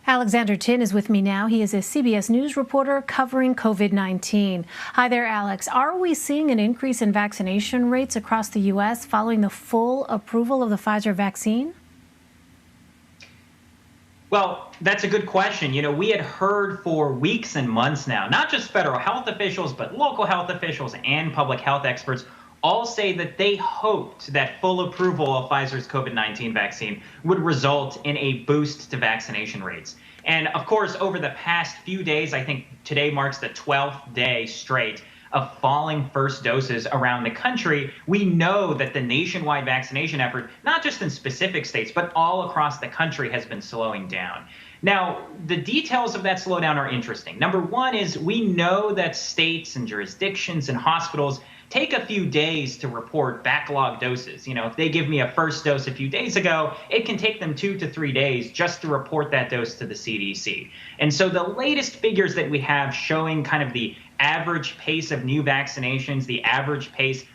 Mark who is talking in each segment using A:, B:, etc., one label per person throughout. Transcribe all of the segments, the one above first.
A: Alexander Tin is with me now. He is a CBS News reporter covering COVID-19. Hi there, Alex. Are we seeing an increase in vaccination rates across the U.S. following the full approval of the Pfizer vaccine?
B: Well, that's a good question. We had heard for weeks and months now, not just federal health officials, but local health officials and public health experts all say that they hoped that full approval of Pfizer's COVID-19 vaccine would result in a boost to vaccination rates. And of course, over the past few days, I think today marks the 12th day straight of falling first doses around the country, we know that the nationwide vaccination effort, not just in specific states, but all across the country, has been slowing down. Now, the details of that slowdown are interesting. Number one is we know that states and jurisdictions and hospitals take a few days to report backlog doses. If they give me a first dose a few days ago, it can take them 2 to 3 days just to report that dose to the CDC. And so the latest figures that we have showing kind of the average pace of new vaccinations, the average pace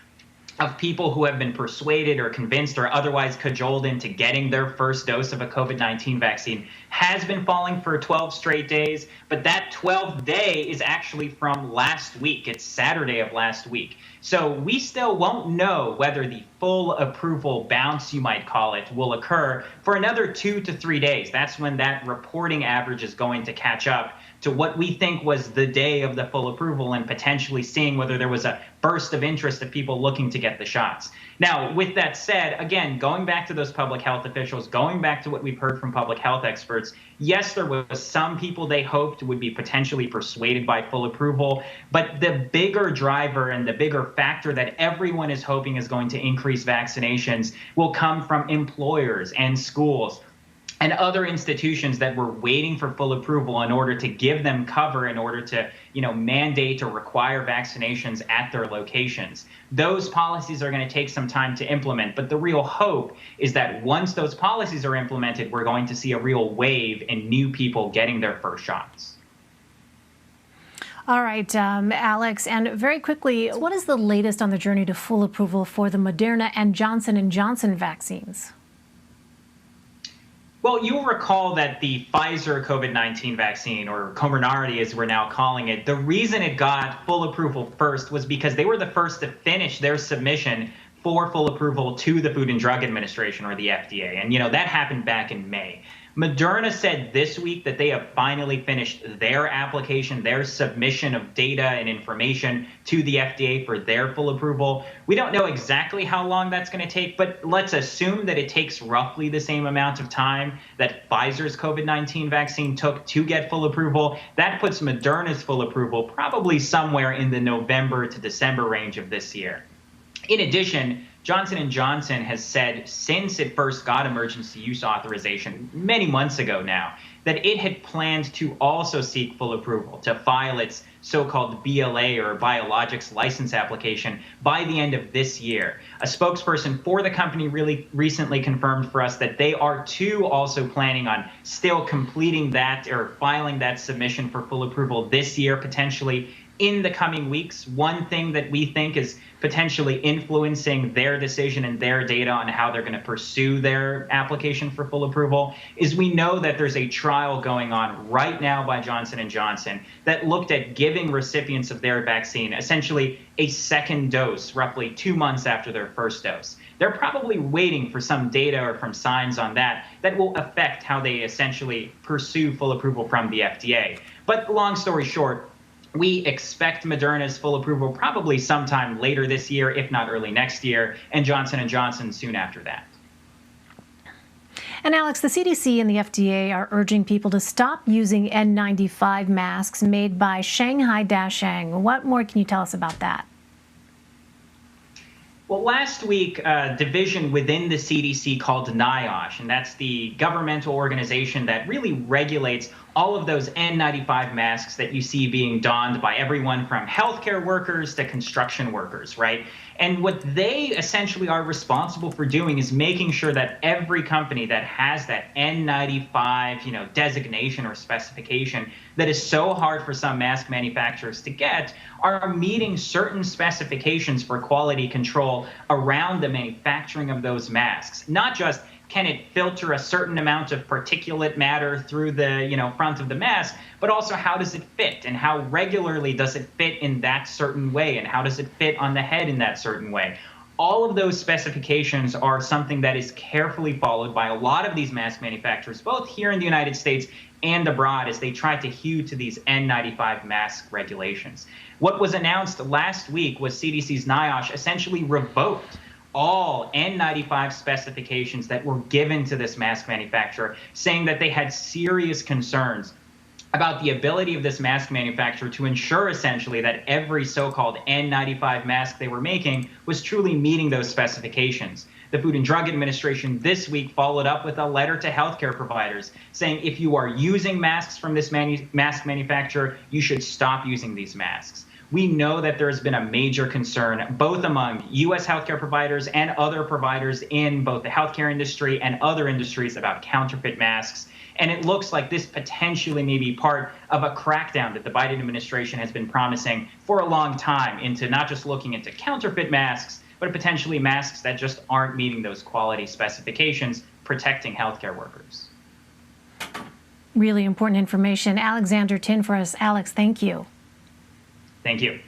B: of people who have been persuaded or convinced or otherwise cajoled into getting their first dose of a COVID-19 vaccine has been falling for 12 straight days. But that 12th day is actually from last week. It's Saturday of last week. So we still won't know whether the full approval bounce, you might call it, will occur for another 2 to 3 days. That's when that reporting average is going to catch up to what we think was the day of the full approval and potentially seeing whether there was a burst of interest of people looking to get the shots. Now, with that said, again, going back to those public health officials, going back to what we've heard from public health experts, yes, there was some people they hoped would be potentially persuaded by full approval, but the bigger driver and the bigger factor that everyone is hoping is going to increase vaccinations will come from employers and schools and other institutions that were waiting for full approval in order to give them cover, in order to, mandate or require vaccinations at their locations. Those policies are going to take some time to implement, but the real hope is that once those policies are implemented, we're going to see a real wave in new people getting their first shots.
A: All right, Alex, and very quickly, what is the latest on the journey to full approval for the Moderna and Johnson & Johnson vaccines?
B: Well, you'll recall that the Pfizer COVID-19 vaccine, or Comirnaty as we're now calling it, the reason it got full approval first was because they were the first to finish their submission for full approval to the Food and Drug Administration, or the FDA. And, that happened back in May. Moderna said this week that they have finally finished their application, their submission of data and information to the FDA for their full approval. We don't know exactly how long that's going to take, but let's assume that it takes roughly the same amount of time that Pfizer's COVID-19 vaccine took to get full approval. That puts Moderna's full approval probably somewhere in the November to December range of this year. In addition, Johnson & Johnson has said since it first got emergency use authorization many months ago now that it had planned to also seek full approval to file its so-called BLA, or Biologics License Application, by the end of this year. A spokesperson for the company really recently confirmed for us that they are too also planning on still completing that or filing that submission for full approval this year, potentially in the coming weeks. One thing that we think is potentially influencing their decision and their data on how they're going to pursue their application for full approval is we know that there's a trial going on right now by Johnson & Johnson that looked at giving recipients of their vaccine essentially a second dose roughly 2 months after their first dose. They're probably waiting for some data or from signs on that will affect how they essentially pursue full approval from the FDA. But long story short, we expect Moderna's full approval probably sometime later this year, if not early next year, and Johnson & Johnson soon after that.
A: And Alex, the CDC and the FDA are urging people to stop using N95 masks made by Shanghai Dasheng. What more can you tell us about that?
B: Well, last week, a division within the CDC called NIOSH, and that's the governmental organization that really regulates all of those N95 masks that you see being donned by everyone from healthcare workers to construction workers, right? And what they essentially are responsible for doing is making sure that every company that has that N95, designation or specification that is so hard for some mask manufacturers to get are meeting certain specifications for quality control around the manufacturing of those masks, not just can it filter a certain amount of particulate matter through the front of the mask, but also how does it fit and how regularly does it fit in that certain way and how does it fit on the head in that certain way. All of those specifications are something that is carefully followed by a lot of these mask manufacturers, both here in the United States and abroad, as they try to hew to these N95 mask regulations. What was announced last week was CDC's NIOSH essentially revoked all N95 specifications that were given to this mask manufacturer, saying that they had serious concerns about the ability of this mask manufacturer to ensure essentially that every so-called N95 mask they were making was truly meeting those specifications. The Food and Drug Administration this week followed up with a letter to healthcare providers saying if you are using masks from this mask manufacturer, you should stop using these masks. We know that there has been a major concern both among U.S. healthcare providers and other providers in both the healthcare industry and other industries about counterfeit masks. And it looks like this potentially may be part of a crackdown that the Biden administration has been promising for a long time into not just looking into counterfeit masks, but potentially masks that just aren't meeting those quality specifications, protecting healthcare workers.
A: Really important information. Alexander Tin for us. Alex, thank you.
B: Thank you.